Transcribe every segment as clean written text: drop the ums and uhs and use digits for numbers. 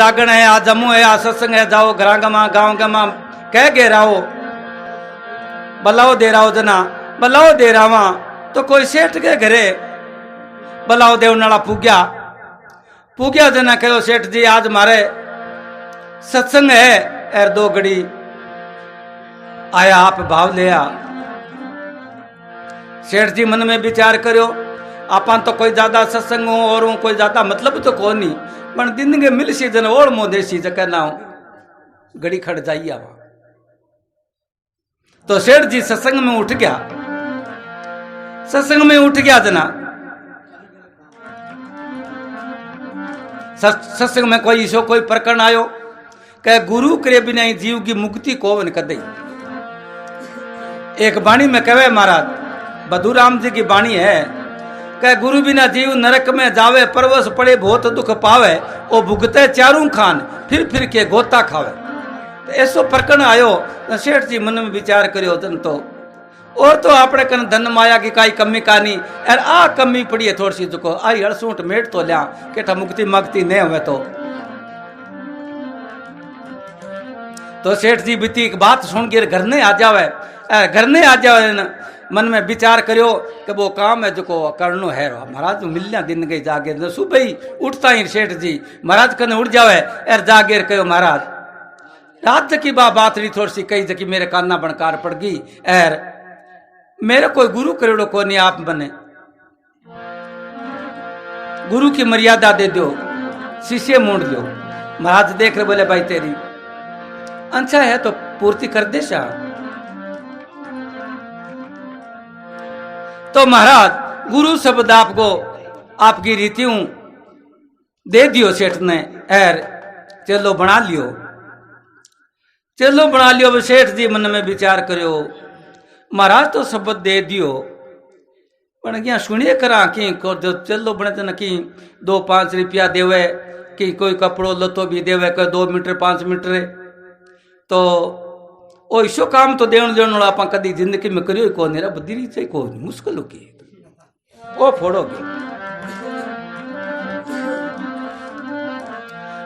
जागण है, आ जमू है, आ सत्संग है, जाओ घर गमा गाँव गमा कह गे रहो बलाओ दे रहा हो जना बलाओ दे रहा तो कोई सेठ के घरे बलाओ देवनाला पूग्या जना कहो सेठ जी आज मारे सत्संग है एर 2 घड़ी आया आप भाव लिया। सेठ जी मन में विचार करो आपा तो कोई ज्यादा सत्संग हो और कोई ज्यादा मतलब तो को नहीं पर दिन के मिल सी जन ओढ़ मो देसी जगह ना हो घड़ी खड़ जाइए वहां। तो सेठ जी सत्संग में उठ गया, सत्संग में उठ गया जना। सत्संग में कोई सो कोई प्रकरण आयो कह गुरु करे बिना जीव की मुक्ति कोवन कदई। एक बाणी में कहे महाराज बधुराम जी की बाणी है कह गुरु बिना जीव नरक में जावे परवश पड़े बहुत दुख पावे ओ भुगते चारू खान फिर के गोता खावे। तो ऐसो प्रकरण आयो सेठ जी मन में विचार करियो जन तो और तो आपने कन धन माया की काई कमी कानी और आ कमी पड़ी है थोड़ी सी जुको आई हड़सूट मेट तो लिया केठा मुक्ति मांगती नहीं हुए तो सेठ जी बीती एक बात सुन के घर ने आ जावे न मन में विचार करियो कि वो काम है जो करनो है महाराज मिलना दिन गई जागे सुबह ही उठता ही सेठ जी महाराज कने उठ जावे एर जागे कहो महाराज रात की बात रही थोड़ी सी कही जकी मेरे काना बनकार पड़ गई एर मेरे कोई गुरु करेड़ो को नहीं आप बने गुरु की मर्यादा दे दो शिष्य मोड़ दो। महाराज देख रहे बोले भाई तेरी अच्छा है तो पूर्ति कर दे शाह। तो महाराज गुरु शब्द आपको आपकी रीतियों दे दियो सेठ ने एर चलो बना लियो सेठ जी मन में विचार करो महाराज तो शब्द दे दियो पर क्या सुनिए करा कि जो चलो बने तो न कि 2-5 रुपया देवे कि कोई कपड़ो लतो भी देवे कोई 2 मीटर 5 मीटर तो ओ इसो काम तो देण देण आप कदी जिंदगी में करियो को नहीं बदली चाहिए को मुश्किल हो की ओ फोड़ोगे।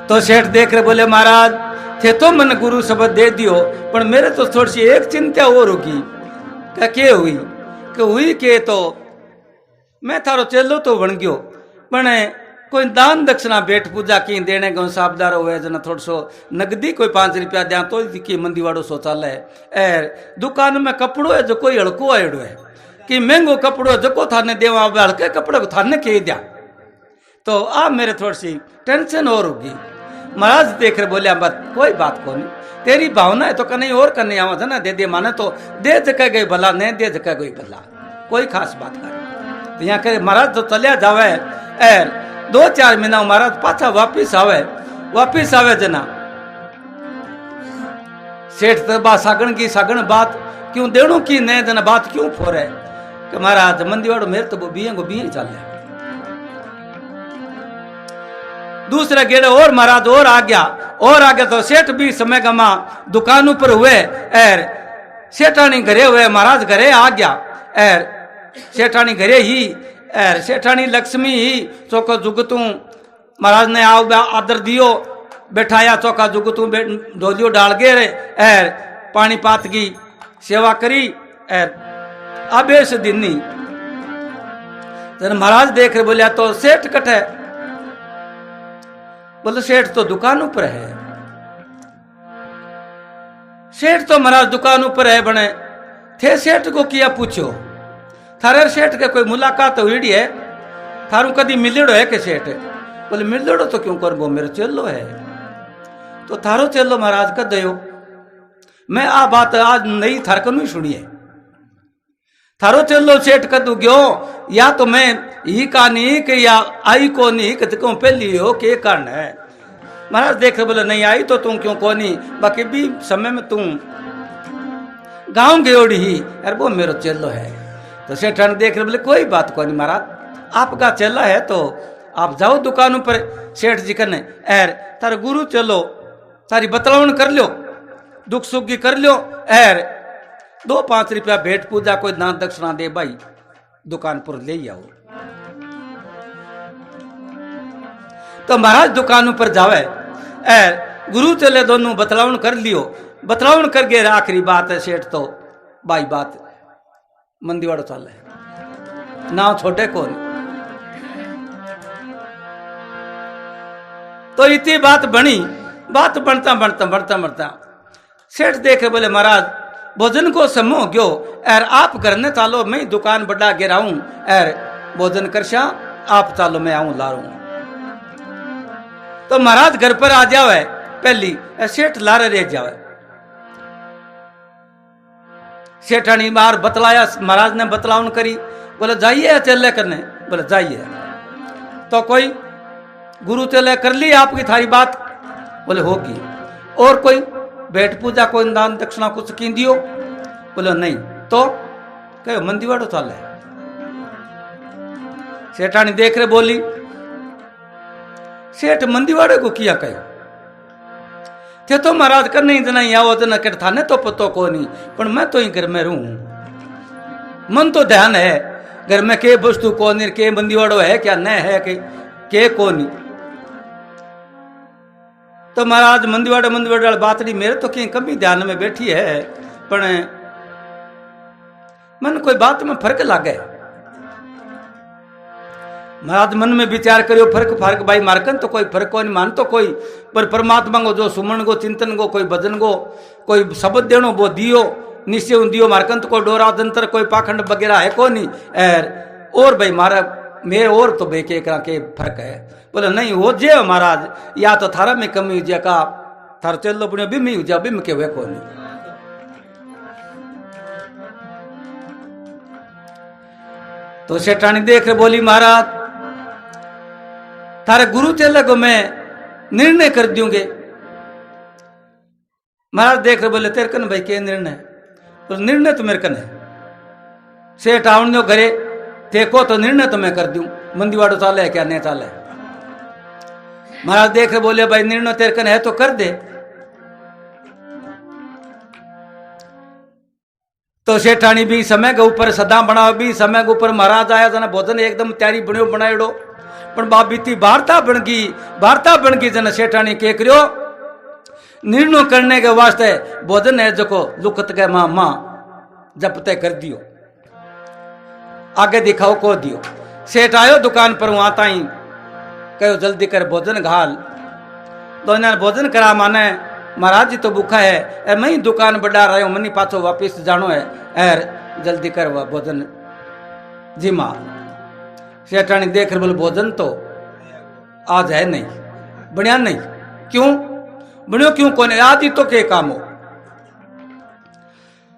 तो सेठ देख रहे बोले महाराज थे तो मन गुरु शब्द दे दियो पर मेरे तो थोड़ी सी एक चिंता और होगी क्या हुई के तो मैं थारो चेलो तो बन गयो पण कोई दान दक्षिणा भेंट पूजा की देने गो साबदार हुए जना थोड़ा सो नगदी कोई 5 रुपया दिया तो की मंदी वाड़ो शौचालय एर दुकान में कपड़ो है जो कोई हड़को आयड़ो है कि महंगो कपड़ो जो थाने देवा हल्के कपड़े को थाने के दिया तो आप मेरे थोड़ी सी टेंशन और होगी। महाराज देख रहे बोलिया बात कोई बात को नहीं तेरी भावना है तो कहीं और करने आवा था ना दे दे माने तो दे जगह गई भला नहीं दे जगह गई भला कोई खास बात कर तो यहाँ करे महाराज तो चलिया जावे एर 2-4 महीना महाराज पाछा वापिस आवे जना। सेठ दरबार सागण की सागण बात क्यों देणो की नए जना बात क्यों फोरे कि महाराज मंदीवाड़ो मेरे तो बिये चल रहा दूसरा गेड़े और महाराज और आ गया तो सेठ भी समय गमा दुकान ऊपर हुए एर सेठानी घरे हुए महाराज घरे आ गया एर सेठानी घरे ही एर सेठानी लक्ष्मी ही चौका जुगतू महाराज ने आओ आदर दियो बैठाया चौका जुगतू ढोलियो डाल गे रे एर पानी पात की सेवा करी एर आबेश दिनी जन महाराज देख रहे बोलिया तो सेठ कटे बोले सेठ तो दुकान ऊपर है। सेठ तो महाराज दुकान ऊपर है बने थे सेठ को किया पूछो थारे सेठ के कोई मुलाकात हुई है थारू कदी मिलड़ो है के सेठ बोले मिलड़ो तो क्यों कर वो मेरे चेलो है तो थारो चेलो महाराज का दयो मैं आ बात आज नई थारकन ही सुनी है थारो चेलो सेठ कदू गयो या तो मैं ही का नहीं कि या आई को नहीं कि तुम पहली हो के कारण है। महाराज देख बोले नहीं आई तो तुम क्यों को नहीं बाकी भी समय में तुम गांव गयोड़ी ही यार वो मेरा चेलो है तो सेठान देख रहे बोले कोई बात को नहीं महाराज आपका चेला है तो आप जाओ दुकानों पर सेठ जी कने एर तारे गुरु चलो तारी बतलावन कर लो दुख सुख की कर लो एर 2-5 रुपया भेंट पूजा कोई दान दक्षिणा दे भाई दुकान पर ले आओ। तो महाराज दुकान पर जावे गुरु चले दोनों बतलावन कर लियो, बतलावन कर गए। आखिरी बात है सेठ तो बाई बात मंदीवाड़ो चल है ना छोटे कौन। तो इतनी बात बनी, बात बनता बनता बनता बनता सेठ देखे बोले महाराज भोजन को समूह गयो एर आप घर ने चालो, मैं दुकान बड़ा गिराऊं एर भोजन करशा, आप चालो मैं आऊं ला रहा। तो महाराज घर पर आ जावे पहली सेठ लारे रह जावे। सेठानी बार बतलाया, महाराज ने बतलावन करी, बोले जाइए चले करने, बोले जाइए। तो कोई गुरु चले कर ली आपकी थारी बात, बोले होगी। और कोई भेंट पूजा कोई दान दक्षिणा कुछ की दियो, बोले नहीं। तो कहो मंदीवाड़ो चाले। सेठानी देख रहे बोली सेठ मंदीवाड़े को किया कहो थे तो महाराज कर नहीं जना आओ जना कर थाने तो पतो को नहीं, पर मैं तो ही घर में रहूं, मन तो ध्यान है घर में के वस्तु को नहीं, के मंदीवाड़ो है क्या न है के को नहीं। तो महाराज मंदीवाड़े मंदीवाड़े बात नहीं, मेरे तो कहीं कभी ध्यान में बैठी है, पर मन कोई बात में फर्क लागे। महाराज मन में विचार करियो फर्क फर्क भाई मारकन तो कोई फर्क को नहीं मान तो कोई, पर परमात्मा को जो सुमन को चिंतन को कोई भजन को कोई शब्द देनो वो दियो निश्चय दियो मारकन तो कोई डोरा जंतर कोई पाखंड वगैरह है को नहीं। और भाई मारा मेरे और तो भाई के फर्क है, बोले नहीं हो जे महाराज या तो थारा में कमी हो का थार चलो बुढ़िया बिम ही हो जा बिम के हुए को नहीं। तो सेठानी देख रहे बोली महाराज थारे गुरु चेले को मैं निर्णय कर दूंगे। महाराज देख रहे बोले तेरे कन भाई के निर्णय, तो निर्णय तो मेरे कन है, सेठ आवन दो घरे देखो तो निर्णय तो मैं कर दूं, मंदीवाड़ो चाले है क्या नहीं चाले। महाराज देख रहे बोले भाई निर्णय तेरे कन है तो कर दे। तो सेठानी भी समय के ऊपर सदा बनाओ भी समय के ऊपर महाराज आया जना भोजन एकदम तैयारी बनियो बनाएड़ो, पर बाबी थी वार्ता बन गई जना सेठानी के करियो निर्णय करने के वास्ते भोजन है जो लुकत के मां जपते कर दियो आगे दिखाओ को दियो। सेठ आयो दुकान पर वहां ताई कहो जल्दी कर भोजन घाल। तो इन्हें भोजन करा माने महाराज जी तो भूखा है ए मैं ही दुकान बढ़ा रहा हूं मनी पाछो वापिस जानो है एर जल्दी कर वह भोजन जी मां। सेठानी देख रहे बोले भोजन तो आज है नहीं बढ़िया नहीं, क्यों बनियो क्यों कौन आज ही तो के काम हो।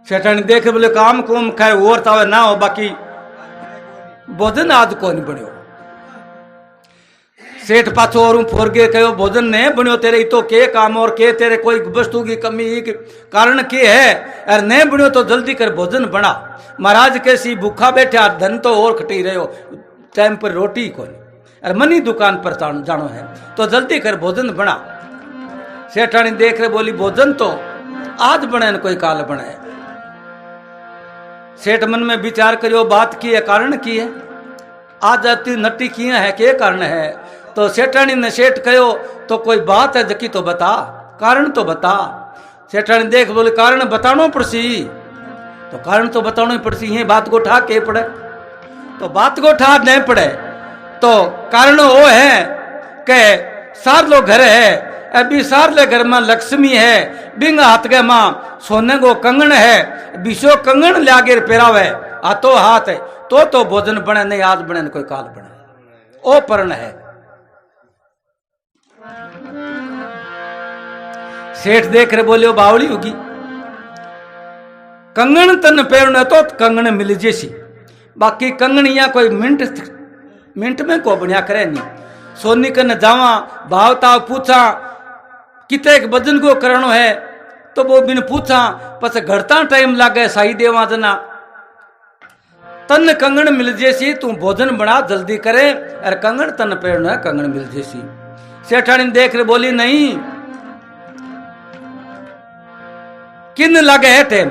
सेठानी देख रहे बोले काम कुम खाए और तावे ना हो बाकी भोजन आज को नहीं बनियो। सेठ पाछो और फोर के कहो भोजन नहीं बनियो तेरे तो के काम और के तेरे कोई वस्तु की कमी कारण के है और नहीं बनियो तो जल्दी कर भोजन बना। महाराज कैसी भूखा बैठा धन तो और खटी रहे हो टाइम पर रोटी को नहीं और मनी दुकान पर जानो है तो जल्दी कर भोजन बना। सेठानी देख रहे बोली भोजन तो आज बने न कोई काल बने। सेठ मन में विचार करियो बात की है कारण की है आज अति नट्टी किया है के कारण है। तो सेठानी ने सेठ कहो तो कोई बात है जकी तो बता कारण तो बता। सेठानी देख बोले कारण बतानो पड़सी, तो कारण तो बतानो ही पड़सी ये बात को ठा के पड़े तो बात को ठा नहीं पड़े। तो कारण वो है कि सार लो घर है अभी सारले घर में लक्ष्मी है बिंग हाथ के मां सोने को कंगन है बिशो कंगन लागे पेरावे हाथों हाथ है तो भोजन बने नहीं आज बने न कोई काल बने ओ पर्ण है। सेठ देख रहे बोले बावली होगी कंगन तन पेरने तो कंगन मिल जैसी बाकी कंगन या कोई मिनट में को बढ़िया करे नहीं। सोनी कन जावा भावता पूछा किते भजन को करनो है तो वो बिन पूछा पस घड़ता टाइम लागे साई देवा जना तन कंगन मिल जैसी तू भोजन बना जल्दी करे और कंगन तन पेरना है कंगन मिल जैसी। सेठानी देख रहे बोली नहीं किन लागे है टाइम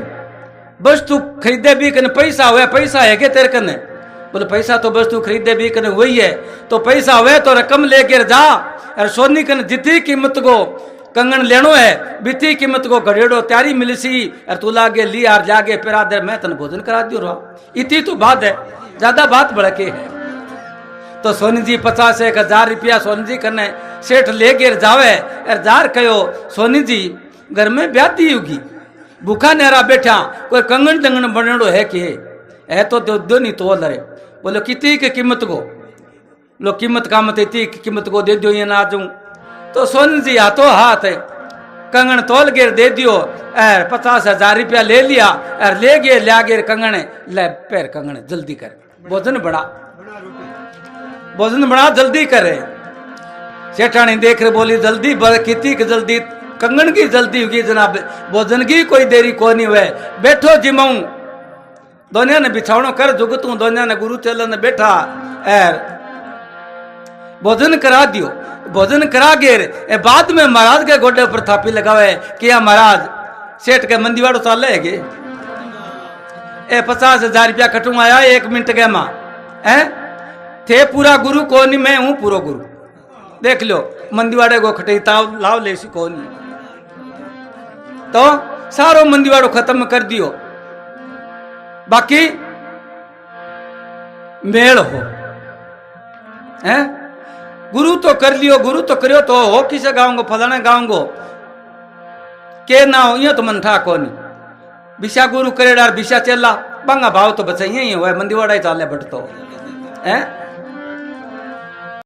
बस तू खरीदे भी कन पैसा हुआ पैसा है के तेरे कने बोले पैसा तो वस्तु खरीदे भी कने वही है, तो पैसा हुए तो रकम लेकर जा और सोनी कने जितनी कीमत को कंगन लेनो है बीती कीमत को घड़ेड़ो त्यारी मिलसी और तू लागे ली आर जागे पेरा दे मैं तन भोजन करा दियो रहा। इतनी तो बात है, ज्यादा बात भड़के है। तो सोनी जी 50-1000 रुपया सोनी जी कने सेठ ले गिर जावे और जार कहो सोनी जी घर में ब्याती होगी भूखा नेरा बैठा कोई कंगन टंगन बनेड़ो है कि है तो दो नहीं तो लरे। बोलो कितनी की कीमत को? लो कीमत का मत इतनी की कीमत को दे दो ये ना दूं। तो सोनी जी हाथों हाथ कंगन तोल गिर दे दियो और 50,000 रुपया ले लिया और ले गए लिया गिर कंगन ले पैर कंगन जल्दी कर भोजन बड़ा जल्दी करे। सेठानी देख रहे बोली जल्दी कितनी जल्दी कंगन की जल्दी होगी जनाब, भोजन की कोई देरी को नहीं हुए। बैठो जिमाऊ दोनिया ने बिछावनो कर जुगतू दोनिया ने गुरु चेला ने बैठा और भोजन करा दियो। भोजन करा गिर बाद में महाराज के गोडे पर थापी लगावे किया महाराज सेठ के मंदीवाड़ो चाले है 50,000 रुपया कटू आया 1 मिनट के मां है थे पूरा गुरु कौन नहीं, मैं हूं पूरा गुरु। देख लो मंदीवाड़े को खटे ताव लाव ले सी कौन नहीं, तो सारो मंदीवाड़ो खत्म कर दियो बाकी मेल हो हैं। गुरु तो कर लियो गुरु तो करियो तो हो किसे गाऊंगो फलाने गाऊंगो के ना हो तो मन था कोनी बिशा गुरु करेडार बिशा चेला बंगा भाव तो बचा यही हुआ मंदीवाड़ा ही चाले बटतो हैं।